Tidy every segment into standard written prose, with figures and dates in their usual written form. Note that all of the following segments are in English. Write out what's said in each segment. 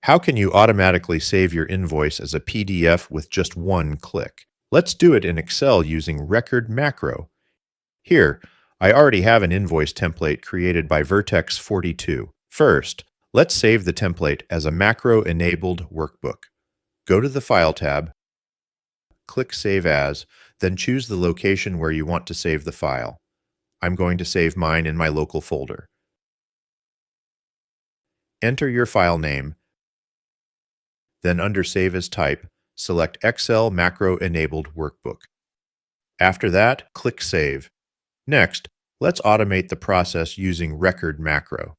How can you automatically save your invoice as a PDF with just one click? Let's do it in Excel using Record Macro. Here, I already have an invoice template created by Vertex 42. First, let's save the template as a macro-enabled workbook. Go to the File tab, click Save As, then choose the location where you want to save the file. I'm going to save mine in my local folder. Enter your file name, then under Save as Type, select Excel Macro-Enabled Workbook. After that, click Save. Next, let's automate the process using Record Macro.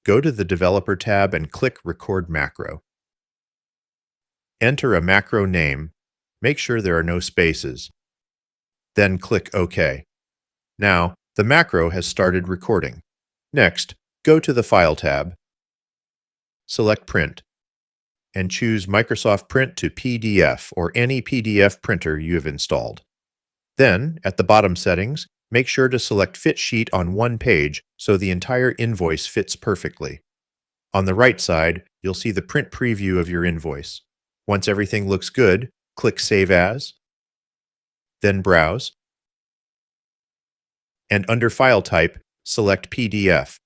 Go to the Developer tab and click Record Macro. Enter a macro name. Make sure there are no spaces. Then click OK. Now, the macro has started recording. Next, go to the File tab, select Print, and choose Microsoft Print to PDF or any PDF printer you have installed. Then, at the bottom settings, make sure to select Fit Sheet on one page so the entire invoice fits perfectly. On the right side, you'll see the print preview of your invoice. Once everything looks good, click Save As, then Browse, and under File Type, select PDF.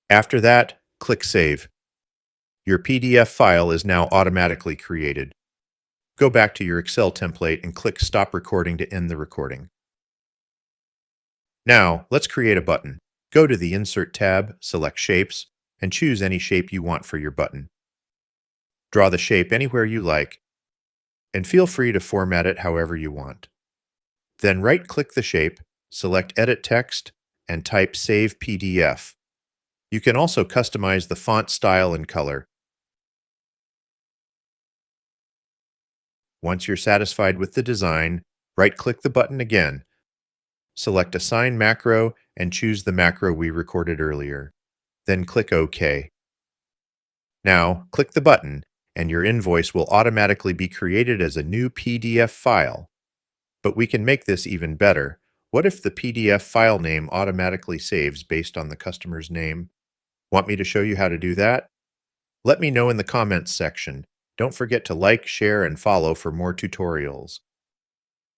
After that, click Save. Your PDF file is now automatically created. Go back to your Excel template and click Stop Recording to end the recording. Now, let's create a button. Go to the Insert tab, select Shapes, and choose any shape you want for your button. Draw the shape anywhere you like, and feel free to format it however you want. Then right-click the shape, select Edit Text, and type Save PDF. You can also customize the font style and color. Once you're satisfied with the design, right-click the button again. Select Assign Macro and choose the macro we recorded earlier. Then click OK. Now, click the button, and your invoice will automatically be created as a new PDF file. But we can make this even better. What if the PDF file name automatically saves based on the customer's name? Want me to show you how to do that? Let me know in the comments section. Don't forget to like, share, and follow for more tutorials.